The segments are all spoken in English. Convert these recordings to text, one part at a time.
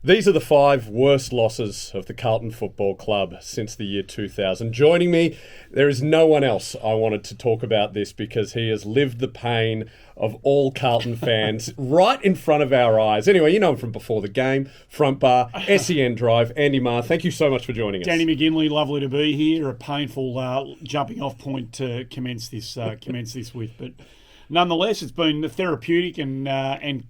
These are the 5 worst losses of the Carlton Football Club since the year 2000. Joining me, there is no one else I wanted to talk about this because he has lived the pain of all Carlton fans right in front of our eyes. Anyway, you know him from before the game, front bar, SEN Drive. Andy Maher, thank you so much for joining us. Danny McGinley, lovely to be here. A painful jumping off point to commence this with, but nonetheless, it's been therapeutic and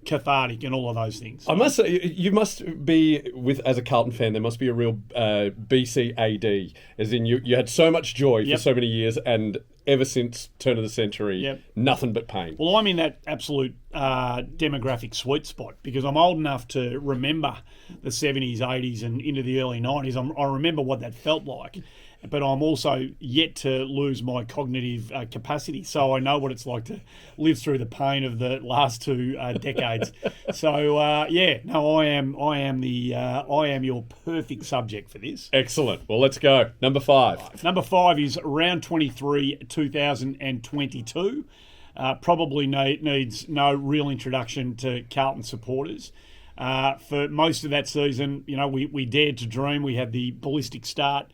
cathartic and all of those things. I must say, you must be, as a Carlton fan, there must be a real BCAD, as in you had so much joy for so many years, and ever since turn of the century, nothing but pain. Well, I'm in that absolute demographic sweet spot because I'm old enough to remember the 70s, 80s and into the early 90s. I remember what that felt like. But I'm also yet to lose my cognitive capacity, so I know what it's like to live through the pain of the last 2 decades. So I am your perfect subject for this. Excellent. Well, let's go. Number 5. Number 5 is round 23, 2022. Probably needs no real introduction to Carlton supporters. For most of that season, we dared to dream. We had the ballistic start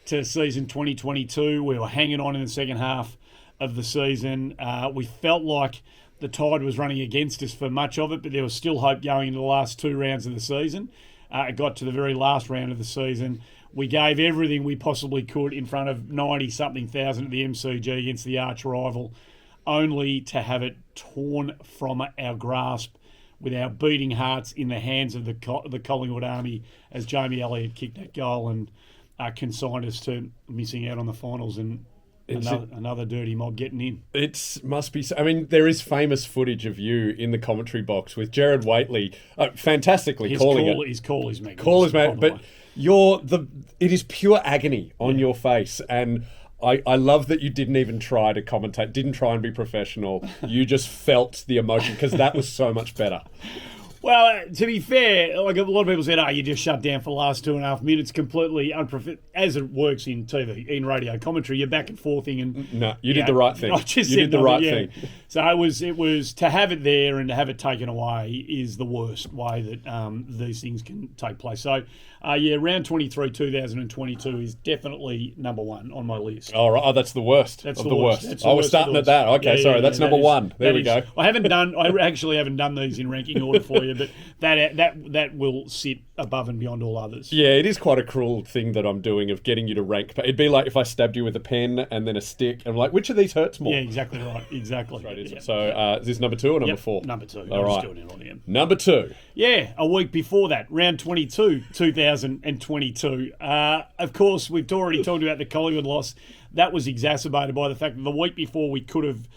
to season 2022. We were hanging on in the second half of the season. We felt like the tide was running against us for much of it, but there was still hope going into the last 2 rounds of the season. It got to the very last round of the season. We gave everything we possibly could in front of 90-something thousand at the MCG against the arch rival, only to have it torn from our grasp with our beating hearts in the hands of the Collingwood Army as Jamie Elliott kicked that goal and consigned us to missing out on the finals and another dirty mob getting in. It must be. I mean, there is famous footage of you in the commentary box with Jared Waitley, fantastically calling it. His call is magnificent. Call is magnificent, but it is pure agony on your face, and I love that you didn't even try to commentate, didn't try and be professional. You just felt the emotion because that was so much better. Well, to be fair, like a lot of people said, you just shut down for the last 2.5 minutes, completely unprofessional. As it works in TV, in radio commentary, you're back and forthing. And no, you did the right thing. I just you did the right thing. So it was to have it there and to have it taken away is the worst way that these things can take place. So, round 23, 2022 is definitely number 1 on my list. All right, that's the worst. That's the worst. I was starting at that. Okay, sorry, that's number 1. There we go. I actually haven't done these in ranking order for you, but that will sit above and beyond all others. Yeah, it is quite a cruel thing that I'm doing of getting you to rank. It'd be like if I stabbed you with a pen and then a stick, and I'm like, which of these hurts more? Yeah, exactly right. Exactly. Right, so is this number 2 or number 4? Number 2. All right. Still in on him. Number 2. Yeah, a week before that, round 22, 2022. Of course, we've already talked about the Collingwood loss. That was exacerbated by the fact that the week before we could have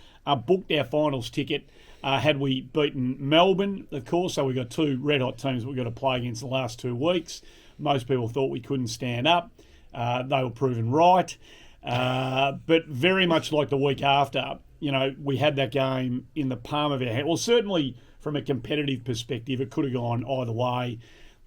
booked our finals ticket had we beaten Melbourne, of course. So we got 2 red-hot teams we've got to play against the last 2 weeks. Most people thought we couldn't stand up. They were proven right. But very much like the week after, we had that game in the palm of our hand. Well, certainly from a competitive perspective, it could have gone either way.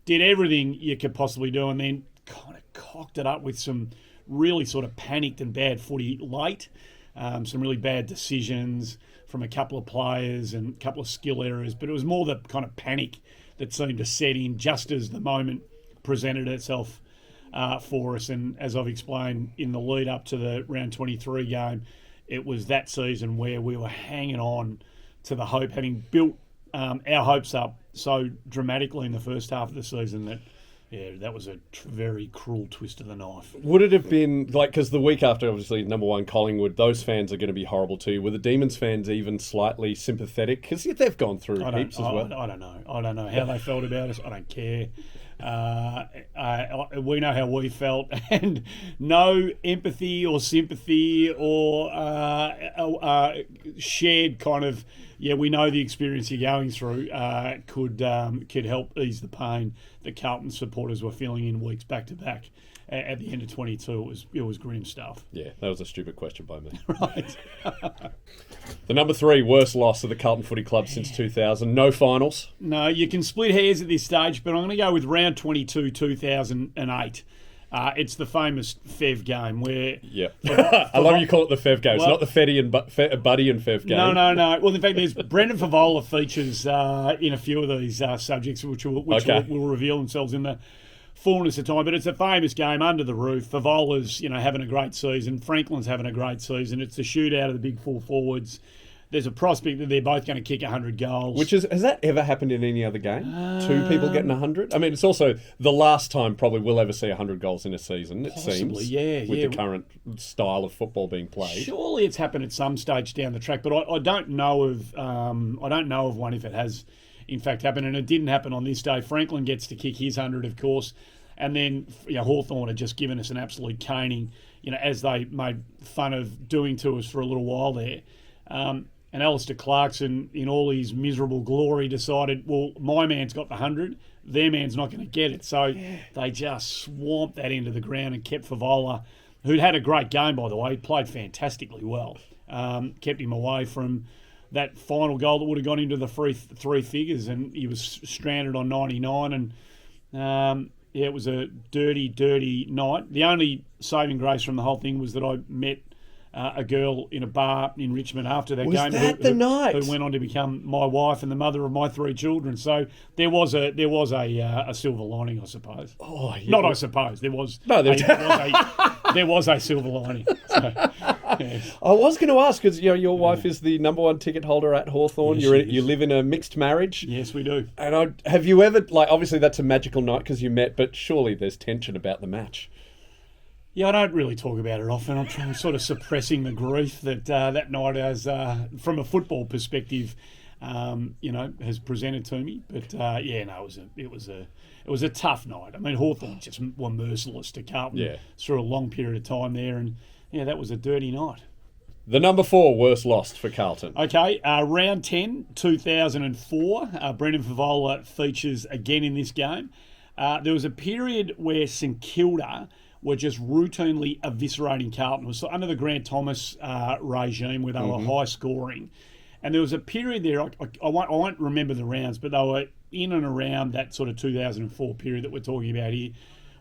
Did everything you could possibly do and then kind of cocked it up with some really sort of panicked and bad footy late. Some really bad decisions from a couple of players and a couple of skill errors. But it was more the kind of panic that seemed to set in just as the moment presented itself for us. And as I've explained in the lead up to the round 23 game, it was that season where we were hanging on to the hope, having built our hopes up so dramatically in the first half of the season that was a very cruel twist of the knife. Would it have been, because the week after, obviously, number 1, Collingwood, those fans are going to be horrible to you. Were the Demons fans even slightly sympathetic? Because they've gone through heaps as well. I don't know. I don't know how they felt about us. I don't care. We know how we felt, and no empathy or sympathy or shared kind of, we know the experience you're going through could help ease the pain that Carlton supporters were feeling in weeks back to back. At the end of 22, it was grim stuff. Yeah, that was a stupid question by me. Right. The number 3 worst loss of the Carlton Footy Club since 2000. No finals. No, you can split hairs at this stage, but I'm going to go with round 22, 2008. It's the famous Fev game where... Yeah. I love you call it the Fev game. It's not the Buddy and Fev game. No. Well, in fact, there's Brendan Favola features in a few of these subjects, which will reveal themselves in the fullness of time. But it's a famous game under the roof. Favola's, having a great season. Franklin's having a great season. It's the shootout of the big full forwards. There's a prospect that they're both going to kick 100 goals. Has that ever happened in any other game? Two people getting 100? I mean, it's also the last time probably we'll ever see 100 goals in a season, it seems. With the current style of football being played. Surely it's happened at some stage down the track, but I don't know of one if it has in fact happened, and it didn't happen on this day. Franklin gets to kick his 100, of course, and then Hawthorn had just given us an absolute caning, as they made fun of doing to us for a little while there. And Alistair Clarkson, in all his miserable glory, decided, well, my man's got the 100, their man's not going to get it. So they just swamped that into the ground and kept Favola, who'd had a great game, by the way, played fantastically well, kept him away from that final goal that would have gone into the three figures, and he was stranded on 99. And, it was a dirty, dirty night. The only saving grace from the whole thing was that I met a girl in a bar in Richmond after that game. Was that the night? Who went on to become my wife and the mother of my 3 children. So there was a silver lining, I suppose. Oh, yeah. Not I suppose. There was a silver lining. So, yes. I was going to ask, because your wife is the number 1 ticket holder at Hawthorn. Yes, you live in a mixed marriage. Yes, we do. And have you ever, obviously that's a magical night because you met, but surely there's tension about the match. Yeah, I don't really talk about it often. I'm sort of suppressing the grief that that night has, from a football perspective, has presented to me. But it was a tough night. I mean, Hawthorn just were merciless to Carlton through a long period of time there, and that was a dirty night. The number 4 worst lost for Carlton. Okay, round 10, 2004. Brendan Favola features again in this game. There was a period where St Kilda were just routinely eviscerating Carlton. It was under the Grant Thomas regime where they were high scoring. And there was a period there, I won't remember the rounds, but they were in and around that sort of 2004 period that we're talking about here,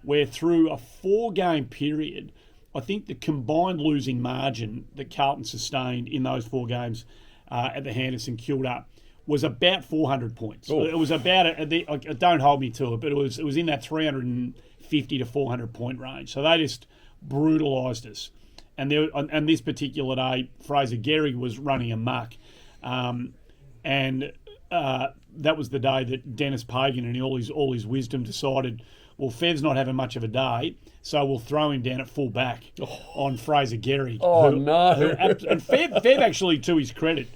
where through a 4-game period, I think the combined losing margin that Carlton sustained in those 4 games at the hand of St Kilda was about 400 points. Ooh. It was about, don't hold me to it, but it was in that 350 to 400 point range. So they just brutalised us. And this particular day, Fraser Gehrig was running amok. And that was the day that Dennis Pagan, in all his wisdom, decided, well, Fev's not having much of a day, so we'll throw him down at full back on Fraser Gehrig. And Fev actually, to his credit,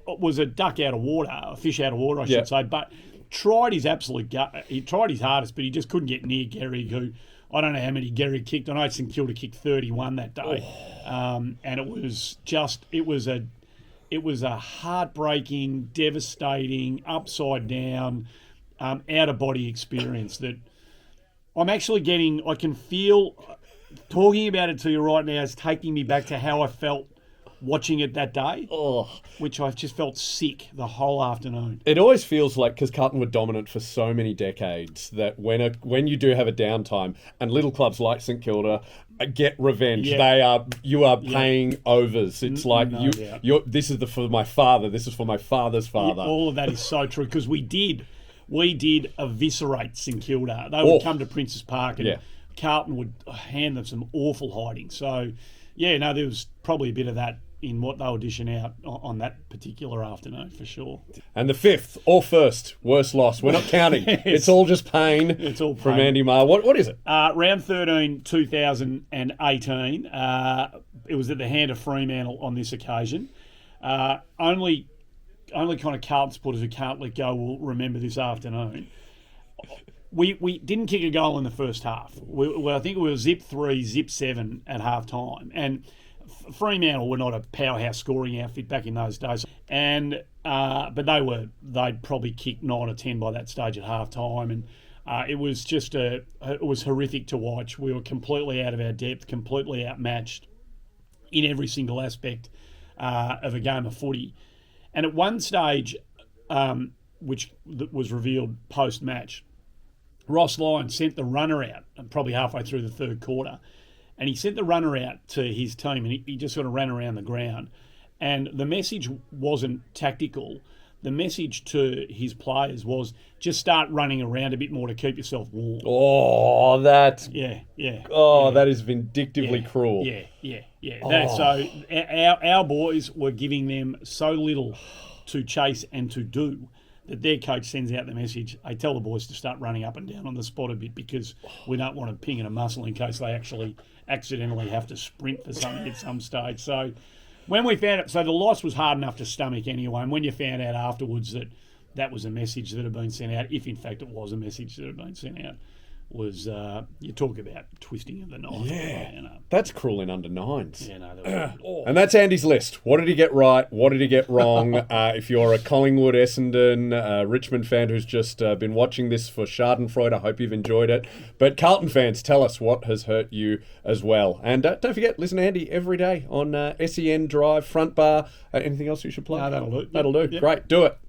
was a duck out of water, a fish out of water, I should say, but tried his absolute gut. He tried his hardest, but he just couldn't get near Gehrig, who I don't know how many Gehrig kicked. I know St Kilda kicked 31 that day, and it was a heartbreaking, devastating, upside down, out of body experience that I'm actually getting. I can feel talking about it to you right now is taking me back to how I felt watching it that day, which I just felt sick the whole afternoon. It always feels like, because Carlton were dominant for so many decades, that when you do have a downtime, and little clubs like St Kilda get revenge, you are paying overs. It's like this is for my father. This is for my father's father. Yeah, all of that is so true, because we did eviscerate St Kilda. They would come to Princes Park, and Carlton would hand them some awful hiding. So, there was probably a bit of that in what they were dishing out on that particular afternoon, for sure. And the 5th or first worst loss, we're not counting. It's all just pain. It's all pain. From Andy Maher. What is it? Round 13, 2018. It was at the hand of Fremantle on this occasion. Only kind of Carlton supporters who can't let go will remember this afternoon. We didn't kick a goal in the first half. I think we were zip 3, zip 7 at half time. And Fremantle were not a powerhouse scoring outfit back in those days. And but they'd probably kicked 9 or 10 by that stage at half time. And it was it was horrific to watch. We were completely out of our depth, completely outmatched in every single aspect of a game of footy. And at one stage, which was revealed post-match, Ross Lyon sent the runner out probably halfway through the third quarter, and he sent the runner out to his team, and he just sort of ran around the ground. And the message wasn't tactical. The message to his players was just start running around a bit more to keep yourself warm. Oh, that. Yeah. Oh, that is vindictively cruel. Yeah. Oh. So our boys were giving them so little to chase and to do that their coach sends out the message, hey, tell the boys to start running up and down on the spot a bit because we don't want to ping in a muscle in case they actually accidentally have to sprint for something at some stage. So when we found it, so the loss was hard enough to stomach anyway, and when you found out afterwards that that was a message that had been sent out, if in fact it was a message that had been sent out, was you talk about twisting of the knife. Yeah, that's cruel in under nines. Yeah, no, and that's Andy's list. What did he get right? What did he get wrong? If you're a Collingwood, Essendon, Richmond fan who's just been watching this for Schadenfreude, I hope you've enjoyed it. But Carlton fans, tell us what has hurt you as well. And don't forget, listen to Andy every day on SEN Drive, Front Bar. Anything else you should plug? No, that'll do. That'll do. Yep. Great, do it.